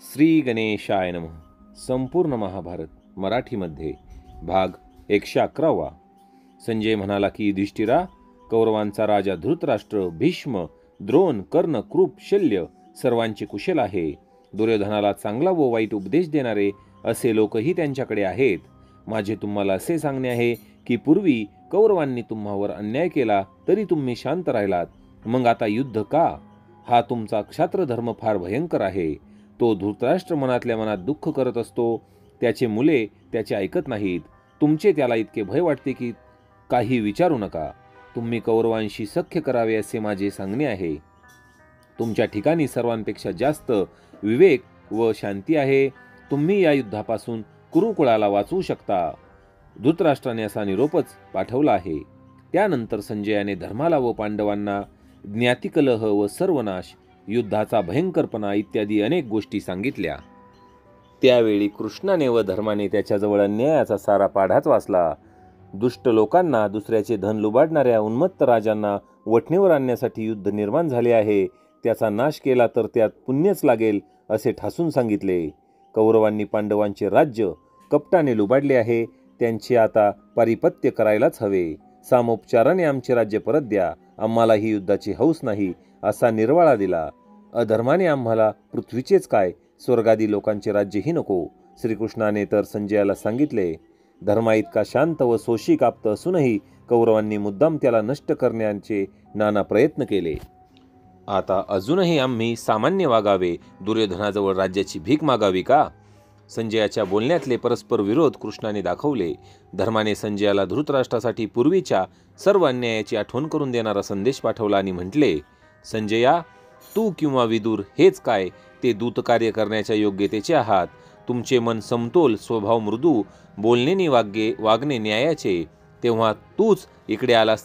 श्री गणेशाय नमः. संपूर्ण महाभारत मराठीमध्ये भाग 111. संजय म्हणाला की युधिष्ठिरा, कौरवांचा राजा धृतराष्ट्र, भीष्म, द्रोण, कर्ण, कृप, शल्य सर्वांचे कुशल आहे. दुर्योधनाला चांगला व वाईट उपदेश देणारे असे लोकही त्यांच्याकडे आहेत. माझे तुम्हाला असे सांगणे आहे की पूर्वी कौरवांनी तुम्हावर अन्याय केला तरी तुम्ही शांत राहिलात. मग आता युद्ध का? हा तुमचा क्षात्रधर्म फार भयंकर आहे. तो धृतराष्ट्र मनातल्या मनात दुःख करत असतो. त्याचे मुले त्याचे ऐकत नाहीत. तुमचे त्याला इतके भय वाटते की काही विचारू नका. तुम्ही कौरवांशी सख्य करावे असे माझे सांगणे आहे. तुमच्या ठिकाणी सर्वांपेक्षा जास्त विवेक व शांती आहे. तुम्ही या युद्धापासून कुरुकुळाला वाचवू शकता. धृतराष्ट्राने असा निरोपच पाठवला आहे. त्यानंतर संजयाने धर्माला व पांडवांना ज्ञातिकलह व सर्वनाश, युद्धाचा भयंकरपणा इत्यादी अनेक गोष्टी सांगितल्या. त्यावेळी कृष्णाने व धर्माने त्याच्याजवळ अन्यायाचा सारा पाढाच वाचला. दुष्ट लोकांना, दुसऱ्याचे धन लुबाडणाऱ्या उन्मत्त राजांना वठणीवर आणण्यासाठी युद्ध निर्माण झाले आहे. त्याचा नाश केला तर त्यात पुण्यच लागेल असे ठासून सांगितले. कौरवांनी पांडवांचे राज्य कपटाने लुबाडले आहे. त्यांचे आता पारिपत्य करायलाच हवे. सामोपचाराने आमचे राज्य परत द्या. आम्हाला ही युद्धाची हौस नाही असा निर्वाळा दिला. अधर्माने आम्हाला पृथ्वीचेच काय, स्वर्गादी लोकांचे राज्यही नको. श्रीकृष्णाने तर संजयाला सांगितले. धर्मा इतका शांत व सोशिक आप्त असूनही कौरवांनी मुद्दाम त्याला नष्ट करण्याचे नाना प्रयत्न केले. आता अजूनही आम्ही सामान्य वागावे, दुर्योधनाजवळ राज्याची भीक मागावी का? संजयाच्या बोलण्यातले परस्पर विरोध कृष्णाने दाखवले. धर्माने संजयाला धृतराष्ट्रासाठी पूर्वीच्या सर्व अन्यायाची आठवण करून देणारा संदेश पाठवला आणि म्हटले, संजया, तू किंवा विदुर हेच काय ते दूतकार्य करण्याच्या योग्यतेचे आहात. तुमचे मन समतोल, स्वभाव मृदू, बोलणे वागणे न्यायाचे. तेव्हा तूच इकडे आलास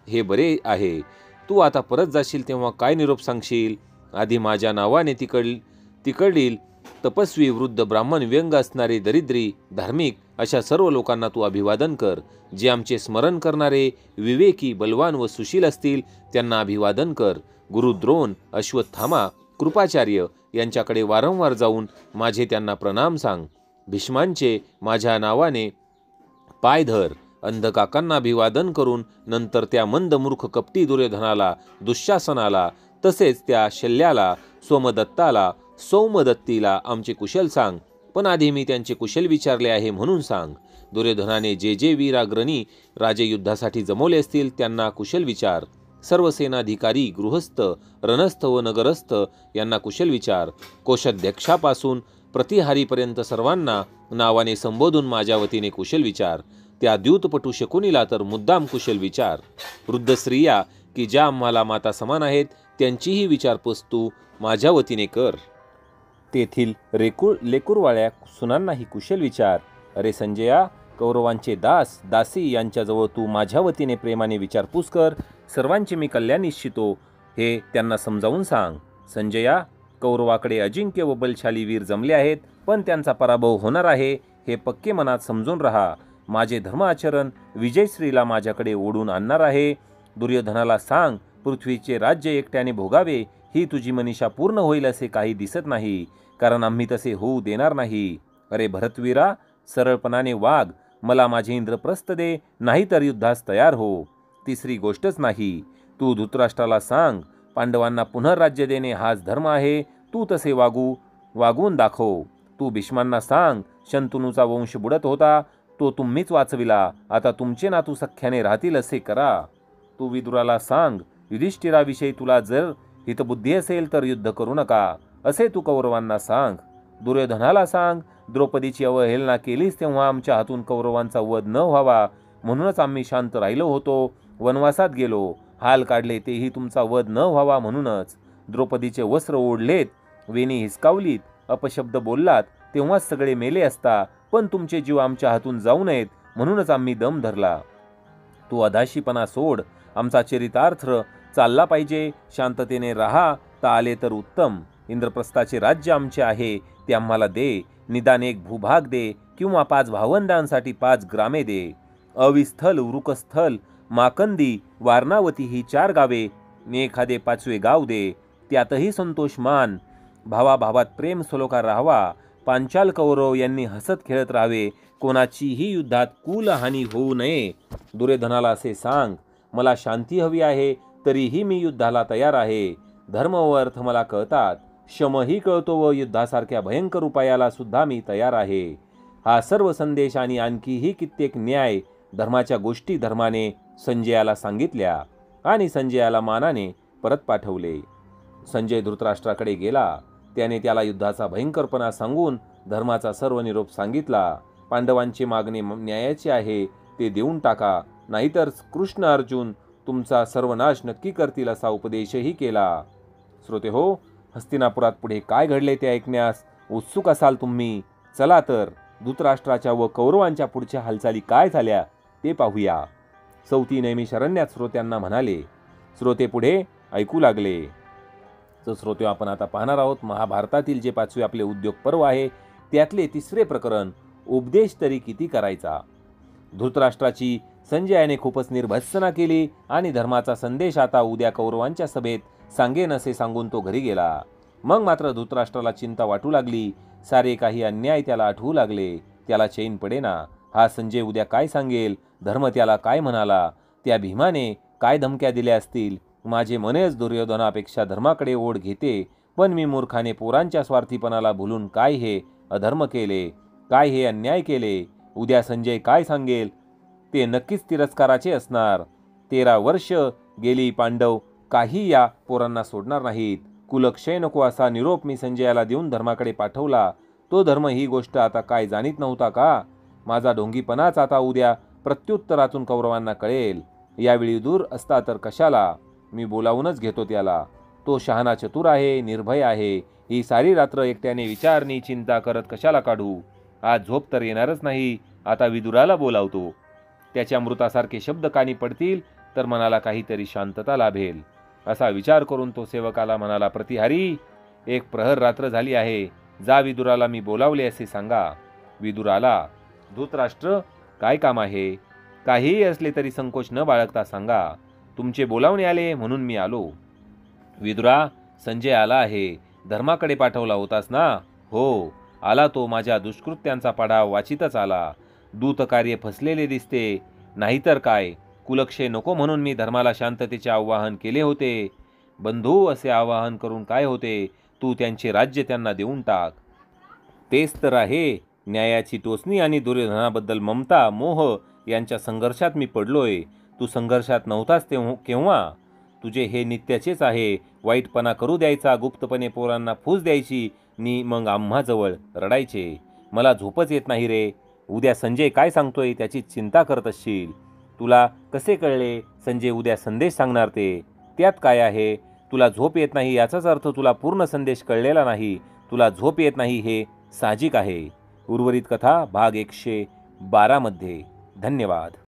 हे बरे आहे. तू आता परत जाशील तेव्हा काय निरोप सांगशील? आधी माझ्या नावाने तिकडील तपस्वी, वृद्ध, ब्राह्मण, व्यंग असणारे, दरिद्री, धार्मिक अशा सर्व लोकांना तू अभिवादन कर. जे आमचे स्मरण करणारे, विवेकी, बलवान व सुशील असतील त्यांना अभिवादन कर. गुरु द्रोण, अश्वत्थामा, कृपाचार्य यांच्याकडे वारंवार जाऊन माझे त्यांना प्रणाम सांग. भीष्मांचे माझ्या नावाने पाय धर. अंधकाकांना अभिवादन करून नंतर त्या मंद मूर्ख कपटी दुर्योधनाला, दुःशासनाला, तसेच त्या शल्याला, सौमदत्तीला आमचे कुशल सांग. पण आधी मी त्यांचे कुशल विचारले आहे म्हणून सांग. दुर्योधनाने जे जे वीराग्रणी राजे युद्धासाठी जमवले असतील त्यांना कुशल विचार. सर्व सेनाधिकारी, गृहस्थ, रणस्थ व नगरस्थ यांना कुशल विचार. कोषाध्यक्षापासून प्रतिहारीपर्यंत सर्वांना नावाने संबोधून माझ्या वतीने कुशल विचार. त्या द्यूतपटू शकुनीला तर मुद्दाम कुशल विचार. वृद्ध स्त्रिया की ज्या आम्हाला माता समान आहेत त्यांचीही विचारपूस तू माझ्या वतीने कर. तेथील लेकुरवाळ्या सुनांनाही कुशल विचार. अरे संजया, कौरवांचे दास दासी यांच्याजवळ तू माझ्या वतीने प्रेमाने विचारपूस कर. सर्वांचे मी कल्याण इच्छितो हे त्यांना समजावून सांग. संजया, कौरवाकडे अजिंक्य व बलशाली वीर जमले आहेत, पण त्यांचा पराभव होणार आहे हे पक्के मनात समजून राहा. माझे धर्माचरण विजयश्रीला माझ्याकडे ओढून आणणार आहे. दुर्योधनाला सांग, पृथ्वीचे राज्य एकट्याने भोगावे ही तुझी मनीषा पूर्ण होईल असे काही दिसत नाही, कारण आम्ही तसे होऊ देणार नाही. अरे भरतवीरा, सरळपणाने वाग. मला माझे इंद्रप्रस्थ दे, नाहीतर युद्धास तयार हो. तिसरी गोष्टच नाही. तू धृतराष्ट्राला सांग, पांडवांना पुनर्राज्य देणे हाच धर्म आहे. तू तसे वागून दाखव. तू भीष्मांना सांग, शंतनूचा वंश बुडत होता, तो तुम्हीच वाचविला. आता तुमचे नातू सख्याने राहतील असे करा. तू विदुराला सांग, युधिष्ठिराविषयी तुला जर हितबुद्धी असेल तर युद्ध करू नका असे तू कौरवांना सांग. दुर्योधनाला सांग, द्रौपदीची अवहेलना केलीस तेव्हा आमच्या हातून कौरवांचा वध न व्हावा म्हणूनच आम्ही शांत राहिलो होतो, वनवासात गेलो, हाल काढले तेही तुमचा वध न व्हावा म्हणूनच. द्रौपदीचे वस्त्र ओढलेत, वेणी हिसकावलीत, अपशब्द बोललात तेव्हाच सगळे मेले असता, पण तुमचे जीव आमच्या हातून जाऊ नयेत म्हणूनच आम्ही दम धरला. तू अधाशीपणा सोड. आमचा चरितार्थ चालला पाहिजे. शांततेने राहा. आले तर उत्तम. इंद्रप्रस्थाचे राज्य आमचे आहे ते आम्हाला दे. निदान 1 भूभाग दे किंवा 5 भावंडांसाठी 5 ग्रामे दे. अविस्थल, वृकस्थल, माकंदी, वारणावती ही 4 गावे, एखादे 5वे गाव दे. त्यातही संतोष मान. भावाभावात प्रेम सलोखा राहावा. पांचाल कौरव यांनी हसत खेळत राहावे. कोणाचीही युद्धात कुलहानी होऊ नये. दुर्योधनाला असे सांग, मला शांती हवी आहे, तरीही मी युद्धाला तयार आहे. धर्म व अर्थ मला कळतात, शमही कळतो व युद्धासारख्या भयंकर उपायाला सुद्धा मी तयार आहे. हा सर्व संदेश आणि आणखीही कित्येक न्याय धर्माच्या गोष्टी धर्माने संजयाला सांगितल्या आणि संजयाला मानाने परत पाठवले. संजय धृतराष्ट्राकडे गेला. त्याने त्याला युद्धाचा भयंकरपणा सांगून धर्माचा सर्व निरोप सांगितला. पांडवांची मागणी न्यायाची आहे, ते देऊन टाका, नाहीतर कृष्ण अर्जुन तुमचा सर्वनाश नक्की करतील असा उपदेशही केला. श्रोतेहो, हस्तिनापुरात पुढे काय घडले ते ऐकण्यास उत्सुक असाल तुम्ही. चला तर धृतराष्ट्राच्या व कौरवांच्या पुढच्या हालचाली काय झाल्या ते पाहूया. सौती नेहमी शरण्यात श्रोत्यांना म्हणाले. श्रोते पुढे ऐकू लागले. तर श्रोते, आपण आता पाहणार आहोत महाभारतातील जे 5वे आपले उद्योग पर्व आहे त्यातले 3रे प्रकरण, उपदेश तरी किती करायचा. धृतराष्ट्राची संजयाने खूपच निर्भत्सना केली आणि धर्माचा संदेश आता उद्या कौरवांच्या सभेत सांगेन असे सांगून तो घरी गेला. मग मात्र धृतराष्ट्राला चिंता वाटू लागली. सारे काही अन्याय त्याला आठवू लागले. त्याला चैन पडेना. हा संजय उद्या काय सांगेल, धर्म त्याला काय म्हणाला, त्या भीमाने काय धमक्या दिल्या असतील. माझे मनच दुर्योधनापेक्षा धर्माकडे ओढ घेते, पण मी मूर्खाने पोरांच्या स्वार्थीपणाला भुलून काय हे अधर्म केले, काय हे अन्याय केले. उद्या संजय काय सांगेल ते नक्कीच तिरस्काराचे असणार. 13 वर्ष गेली, पांडव काही या पोरांना सोडणार नाहीत. कुलक्षय नको असा निरोप मी संजयाला देऊन धर्माकडे पाठवला. तो धर्म ही गोष्ट आता काय जाणीत नव्हता का? माझा ढोंगीपणाच आता उद्या प्रत्युत्तरातून कौरवांना कळेल. यावेळी दूर असता तर कशाला, मी बोलावूनच घेतो त्याला. तो शहाणा चतुर आहे, निर्भय आहे. ही सारी रात्र एकट्याने विचारणी चिंता करत कशाला काढू. आज झोप तर येणारच नाही. आता विदुराला बोलावतो. त्याच्या मृतासारखे शब्द कानी पडतील तर मनाला काहीतरी शांतता लाभेल. असा विचार करून तो सेवकाला म्हणाला, प्रतिहारी, 1 प्रहर रात्र झाली आहे. जा, विदुराला मी बोलावले असे सांगा. विदुर आला. धृतराष्ट्र, काय काम आहे? काहीही असले तरी संकोच न बाळगता सांगा. तुमचे बोलावणे आले म्हणून मी आलो. विदुरा, संजय आला आहे. धर्माकडे पाठवला होतास ना? हो, आला तो. माझ्या दुष्कृत्यांचा पाढा वाचितच आला. दूतकार्य फसलेले दिसते. नाहीतर काय, कुलक्षय नको म्हणून मी धर्माला शांततेचे आवाहन केले होते. बंधू, असे आवाहन करून काय होते? तू त्यांचे राज्य त्यांना देऊन टाक. तेच तर आहे. न्यायाची टोचणी आणि दुर्योधनाबद्दल ममता मोह यांच्या संघर्षात मी पडलोय. तू संघर्षात नव्हतास केव्हा? तुझे हे नित्याचेच आहे. वाईटपणा करू द्यायचा, गुप्तपणे पोरांना फूस द्यायची नि मग आम्हाजवळ रडायचे. मला झोपच येत नाही रे. उद्या संजय काय सांगतोय त्याची चिंता करत असशील. तुला कसे कळले संजय उद्या संदेश सांगणार ते? त्यात काय आहे? तुला झोप येत नाही याचाच अर्थ तुला पूर्ण संदेश कळलेला नाही. तुला झोप येत नाही हे साहजिक आहे. उर्वरित कथा भाग 112 मध्ये. धन्यवाद.